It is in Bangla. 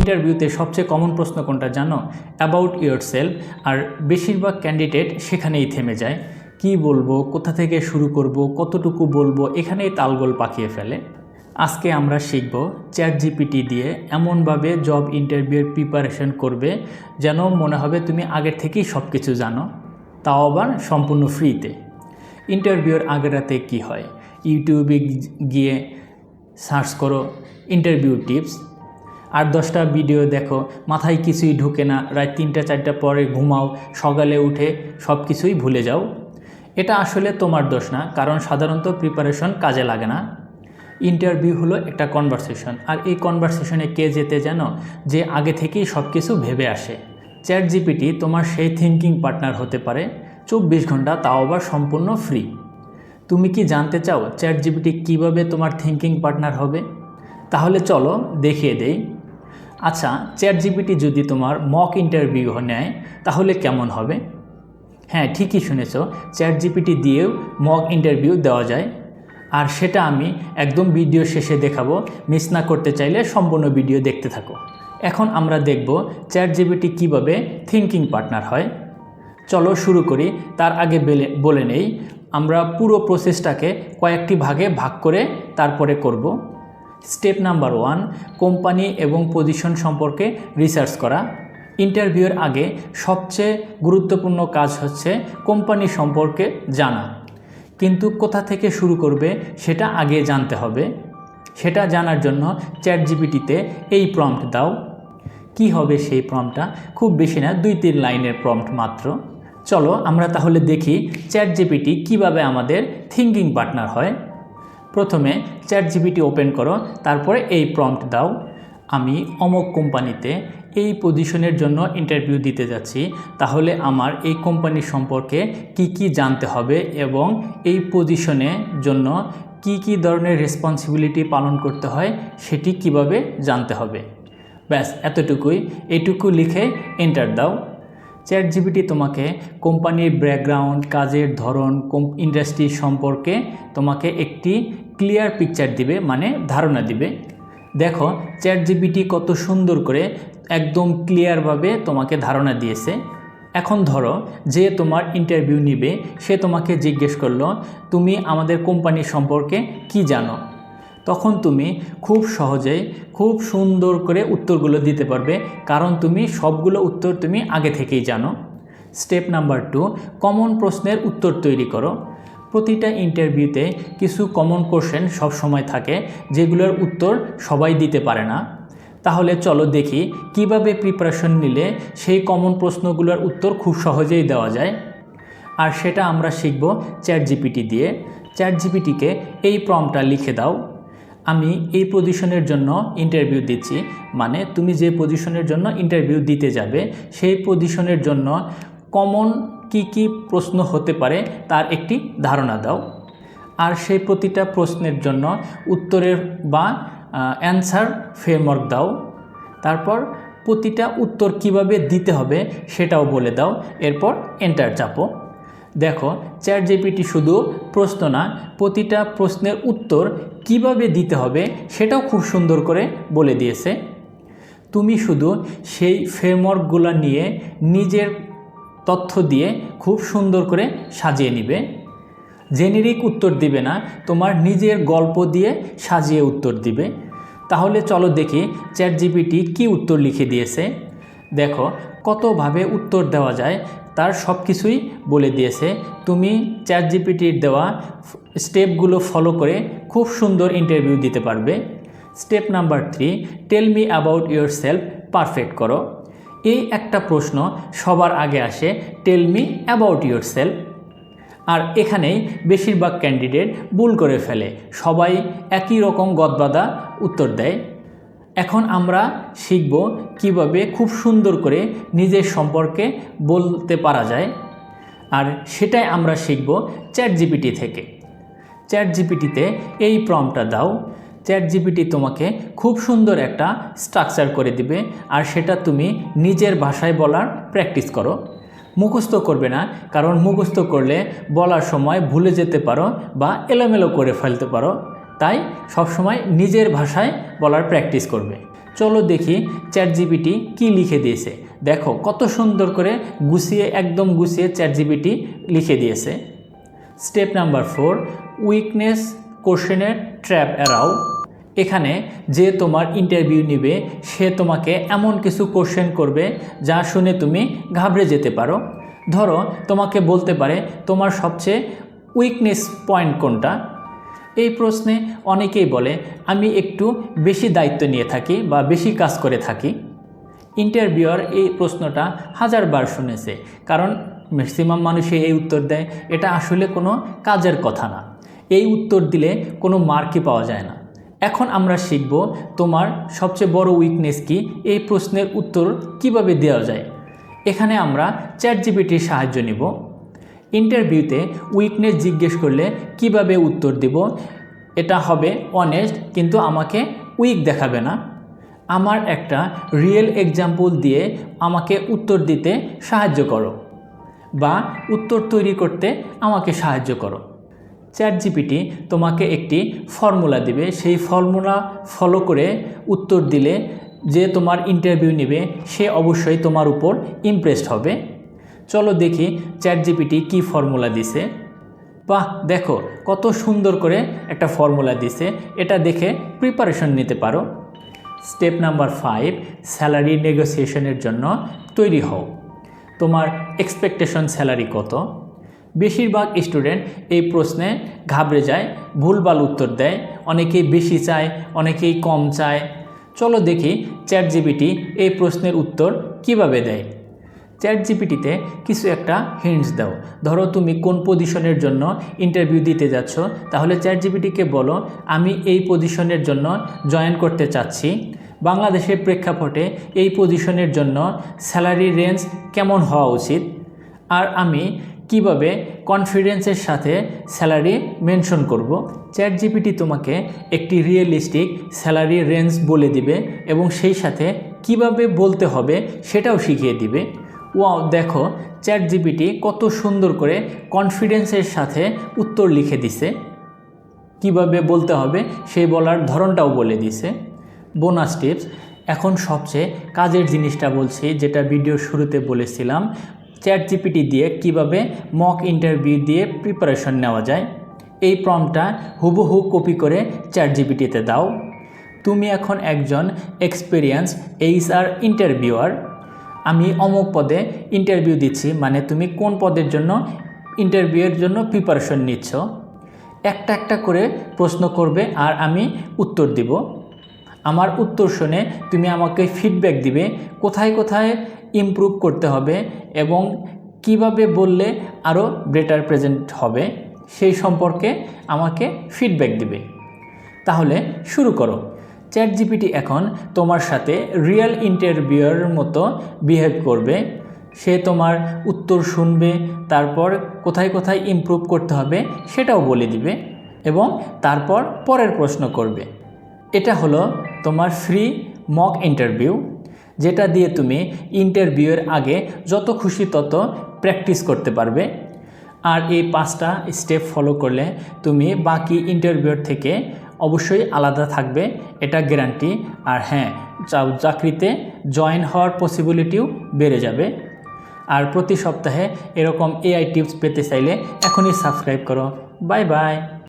ইন্টারভিউতে সবচেয়ে কমন প্রশ্ন কোনটা জানো? About yourself. আর বেশিরভাগ ক্যান্ডিডেট সেখানেই থেমে যায়। কি বলবো, কোথা থেকে শুরু করব, কতটুকু বলবো, এখানেই তালগোল পাকিয়ে ফেলে। আজকে আমরা শিখব চ্যাটজিপিটি দিয়ে এমনভাবে জব ইন্টারভিউয়ের প্রিপারেশন করবে যেন মনে হবে তুমি আগের থেকেই সব কিছু জানো, তাও আবার সম্পূর্ণ ফ্রিতে। ইন্টারভিউর আগের রাতে কী হয়? ইউটিউবে গিয়ে সার্চ করো ইন্টারভিউ টিপস, আর 10টা ভিডিও দেখো, মাথায় কিছুই ঢুকে না, রাত 3টা-4টা পরে ঘুমাও, সকালে উঠে সব কিছুই ভুলে যাও। এটা আসলে তোমার দোষ না, কারণ সাধারণত প্রিপারেশন কাজে লাগে না। ইন্টারভিউ হলো একটা কনভারসেশন, আর এই কনভারসেশনে কে যেতে জানো? যে আগে থেকেই সব কিছু ভেবে আসে। চ্যাটজিপিটি তোমার সেই থিঙ্কিং পার্টনার হতে পারে 24 ঘন্টা, তাও আবার সম্পূর্ণ ফ্রি। তুমি কি জানতে চাও চ্যাটজিপিটি কীভাবে তোমার থিঙ্কিং পার্টনার হবে? তাহলে চলো দেখিয়ে দেই। আচ্ছা, চ্যাটজিপিটি যদি তোমার মক ইন্টারভিউ নেয় তাহলে কেমন হবে? হ্যাঁ, ঠিকই শুনেছ, চ্যাটজিপিটি দিয়েও মক ইন্টারভিউ দেওয়া যায়। আর সেটা আমি একদম ভিডিও শেষে দেখাবো, মিস না করতে চাইলে সম্পূর্ণ ভিডিও দেখতে থাকো। এখন আমরা দেখব চ্যাটজিপিটি কীভাবে থিঙ্কিং পার্টনার হয়। চলো শুরু করি। তার আগে বলে নেই, আমরা পুরো প্রসেসটাকে কয়েকটি ভাগে ভাগ করে তারপরে করব। স্টেপ নাম্বার 1, কোম্পানি এবং পজিশন সম্পর্কে রিসার্চ করা। ইন্টারভিউয়ের আগে সবচেয়ে গুরুত্বপূর্ণ কাজ হচ্ছে কোম্পানি সম্পর্কে জানা। কিন্তু কোথা থেকে শুরু করবে সেটা আগে জানতে হবে। সেটা জানার জন্য চ্যাটজিপিটিতে এই প্রম্পট দাও। কি হবে সেই প্রম্পটটা? খুব বেশি না, 2-3 লাইনের প্রম্পট মাত্র। চলো আমরা তাহলে দেখি চ্যাটজিপিটি কিভাবে আমাদের থিঙ্কিং পার্টনার হয়। প্রথমে চ্যাটজিপিটি ওপেন করো, তারপরে এই প্রম্পট দাও। আমি অমুক কোম্পানিতে এই পজিশনের জন্য ইন্টারভিউ দিতে যাচ্ছি, তাহলে আমার এই কোম্পানি সম্পর্কে কি কি জানতে হবে এবং এই পজিশনের জন্য কি কি ধরনের রেসপন্সিবিলিটি পালন করতে হয় সেটি কিভাবে জানতে হবে। ব্যাস এতটুকুই। এইটুকু লিখে এন্টার দাও। চ্যাটজিপিটি তোমাকে কোম্পানির ব্যাকগ্রাউন্ড, কাজের ধরন, ইন্ডাস্ট্রি সম্পর্কে তোমাকে একটি ক্লিয়ার পিকচার দিবে, মানে ধারণা দিবে। দেখো চ্যাটজিপিটি কত সুন্দর করে একদম ক্লিয়ারভাবে তোমাকে ধারণা দিয়েছে। এখন ধরো যে তোমার ইন্টারভিউ নিবে সে তোমাকে জিজ্ঞেস করলো, তুমি আমাদের কোম্পানি সম্পর্কে কি জানো? তখন তুমি খুব সহজেই খুব সুন্দর করে উত্তরগুলো দিতে পারবে, কারণ তুমি সবগুলো উত্তর তুমি আগে থেকেই জানো। স্টেপ নাম্বার 2, কমন প্রশ্নের উত্তর তৈরি করো। প্রতিটা ইন্টারভিউতে কিছু কমন কোশ্চেন সবসময় থাকে, যেগুলোর উত্তর সবাই দিতে পারে না। তাহলে চলো দেখি কিভাবে প্রিপারেশন নিলে সেই কমন প্রশ্নগুলোর উত্তর খুব সহজেই দেওয়া যায়। আর সেটা আমরা শিখব চ্যাটজিপিটি দিয়ে। চ্যাটজিপিটিকে এই প্রম্পটটা লিখে দাও। আমি এই পজিশনের জন্য ইন্টারভিউ দিচ্ছি, মানে তুমি যে পজিশনের জন্য ইন্টারভিউ দিতে যাবে সেই পজিশনের জন্য কমন কি কি প্রশ্ন হতে পারে তার একটি ধারণা দাও। আর সেই প্রতিটা প্রশ্নের জন্য উত্তরের বা অ্যান্সার ফ্রেমওয়ার্ক দাও। তারপর প্রতিটা উত্তর কিভাবে দিতে হবে সেটাও বলে দাও। এরপর এন্টার চাপো। দেখো চ্যাটজিপিটি শুধু প্রশ্ন না, প্রতিটা প্রশ্নের উত্তর কিভাবে দিতে হবে সেটাও খুব সুন্দর করে বলে দিয়েছে। তুমি শুধু সেই ফ্রেমওয়ার্কগুলো নিয়ে নিজের তথ্য দিয়ে খুব সুন্দর করে সাজিয়ে নিবে। জেনেরিক উত্তর দিবে না, তোমার নিজের গল্প দিয়ে সাজিয়ে উত্তর দিবে। তাহলে চলো দেখি চ্যাটজিপিটি কি উত্তর লিখে দিয়েছে। দেখো কতভাবে উত্তর দেওয়া যায় তার সব কিছুই বলে দিয়েছে। তুমি চ্যাটজিপিটির দেওয়া স্টেপগুলো ফলো করে খুব সুন্দর ইন্টারভিউ দিতে পারবে। Step number 3, tell me about yourself perfect করো। এই একটা প্রশ্ন সবার আগে আসে, টেল মি অ্যাবাউট ইয়োরসেলফ। আর এখানেই বেশিরভাগ ক্যান্ডিডেট ভুল করে ফেলে, সবাই একই রকম গদবাঁধা উত্তর দেয়। এখন আমরা শিখব কিভাবে খুব সুন্দর করে নিজের সম্পর্কে বলতে পারা যায়, আর সেটাই আমরা শিখব চ্যাটজিপিটি থেকে। চ্যাটজিপিটিতে এই প্রম্পটটা দাও। চ্যাটজিপিটি তোমাকে খুব সুন্দর একটা স্ট্রাকচার করে দিবে, আর সেটা তুমি নিজের ভাষায় বলার প্র্যাকটিস করো। মুখস্থ করবে না, কারণ মুখস্থ করলে বলার সময় ভুলে যেতে পারো বা এলোমেলো করে ফেলতে পারো। তাই সবসময় নিজের ভাষায় বলার প্র্যাকটিস করবে। চলো দেখি চ্যাটজিপিটি কি লিখে দিয়েছে। দেখো কত সুন্দর করে একদম গুছিয়ে চ্যাটজিপিটি লিখে দিয়েছে। স্টেপ নাম্বার 4, উইকনেস কোশ্চেনের ট্র্যাপ এড়াও। এখানে যে তোমার ইন্টারভিউ নেবে সে তোমাকে এমন কিছু কোশ্চেন করবে যা শুনে তুমি ঘাবড়ে যেতে পারো। ধরো তোমাকে বলতে পারে তোমার সবচেয়ে উইকনেস পয়েন্ট কোনটা। এই প্রশ্নে অনেকেই বলে আমি একটু বেশি দায়িত্ব নিয়ে থাকি বা বেশি কাজ করে থাকি। ইন্টারভিউয়ার এই প্রশ্নটা হাজারবার শুনেছে, কারণ ম্যাক্সিমাম মানুষই এই উত্তর দেয়। এটা আসলে কোনো কাজের কথা না, এই উত্তর দিলে কোনো মার্কই পাওয়া যায় না। এখন আমরা শিখব তোমার সবচেয়ে বড় উইকনেস কি, এই প্রশ্নের উত্তর কিভাবে দেওয়া যায়। এখানে আমরা চ্যাটজিপিটির সাহায্য নিব। ইন্টারভিউতে উইকনেস জিজ্ঞেস করলে কিভাবে উত্তর দেব, এটা হবে অনেস্ট, কিন্তু আমাকে উইক দেখাবে না। আমার একটা রিয়েল এক্সাম্পল দিয়ে আমাকে উত্তর দিতে সাহায্য করো বা উত্তর তৈরি করতে আমাকে সাহায্য করো। চ্যাটজিপিটি তোমাকে একটি ফর্মুলা দিবে, সেই ফর্মুলা ফলো করে উত্তর দিলে যে তোমার ইন্টারভিউ নেবে সে অবশ্যই তোমার উপর ইমপ্রেসড হবে। চলো দেখি চ্যাটজিপিটি কি ফর্মুলা দিছে। বাহ, দেখো কত সুন্দর করে একটা ফর্মুলা দিছে, এটা দেখে প্রিপারেশন নিতে পারো। স্টেপ নাম্বার 5, স্যালারি নেগোসিয়েশনের জন্য তৈরি হও। তোমার এক্সপেকটেশন স্যালারি কত? বেশিরভাগ স্টুডেন্ট এই প্রশ্নে ঘাবড়ে যায়, ভুলভাল উত্তর দেয়। অনেকেই বেশি চায়, অনেকেই কম চায়। চলো দেখি চ্যাটজিপিটি এই প্রশ্নের উত্তর কিভাবে দেয়। চ্যাটজিপিটিতে কিছু একটা হিন্টস দাও। ধরো তুমি কোন পজিশনের জন্য ইন্টারভিউ দিতে যাচ্ছ, তাহলে চ্যাটজিপিটিকে বলো আমি এই পজিশনের জন্য জয়েন করতে চাচ্ছি। বাংলাদেশের প্রেক্ষাপটে এই পজিশনের জন্য স্যালারি রেঞ্জ কেমন হওয়া উচিত, আর আমি কিভাবে কনফিডেন্সের সাথে স্যালারি মেনশন করব। চ্যাটজিপিটি তোমাকে একটি রিয়েলিস্টিক স্যালারি রেঞ্জ বলে দিবে এবং সেই সাথে কিভাবে বলতে হবে সেটাও শিখিয়ে দিবে। ওয়াও, দেখো চ্যাটজিপিটি কত সুন্দর করে কনফিডেন্সের সাথে উত্তর লিখে দিছে, কিভাবে বলতে হবে সেই বলার ধরনটাও বলে দিছে। বোনাস টিপস, এখন সবচেয়ে কাজের জিনিসটা বলছি, যেটা ভিডিওর শুরুতে বলেছিলাম। চ্যাটজিপিটি দিয়ে কিভাবে মক ইন্টারভিউ দিয়ে প্রিপারেশন নেওয়া যায়। এই প্রম্পটটা হুবহু কপি করে চ্যাটজিপিটিতে দাও। তুমি এখন একজন এক্সপিরিয়েন্স HR ইন্টারভিউয়ার। আমি অমুক পদে ইন্টারভিউ দিচ্ছি, মানে তুমি কোন পদের জন্য ইন্টারভিউয়ের জন্য প্রিপারেশন নিচ্ছ। একটা একটা করে প্রশ্ন করবে আর আমি উত্তর দিব। আমার উত্তর শুনে তুমি আমাকে ফিডব্যাক দিবে কোথায় কোথায় ইমপ্রুভ করতে হবে এবং কিভাবে বললে আরও বেটার প্রেজেন্ট হবে সেই সম্পর্কে আমাকে ফিডব্যাক দিবে। তাহলে শুরু করো। চ্যাটজিপিটি এখন তোমার সাথে রিয়েল ইন্টারভিউয়ের মতো বিহেভ করবে। সে তোমার উত্তর শুনবে, তারপর কোথায় কোথায় ইমপ্রুভ করতে হবে সেটাও বলে দিবে এবং তারপর পরের প্রশ্ন করবে। এটা হলো তোমার ফ্রি মক ইন্টারভিউ, যেটা দিয়ে তুমি ইন্টারভিউয়ের আগে যত খুশি তত প্র্যাকটিস করতে পারবে। আর এই 5টা স্টেপ ফলো করলে তুমি বাকি ইন্টারভিউর থেকে অবশ্যই আলাদা থাকবে, এটা গ্যারান্টি। আর হ্যাঁ, চাকরিতে জয়েন হওয়ার পসিবিলিটিও বেড়ে যাবে। আর প্রতি সপ্তাহে এরকম AI টিপস পেতে চাইলে এখনই সাবস্ক্রাইব করো। Bye bye.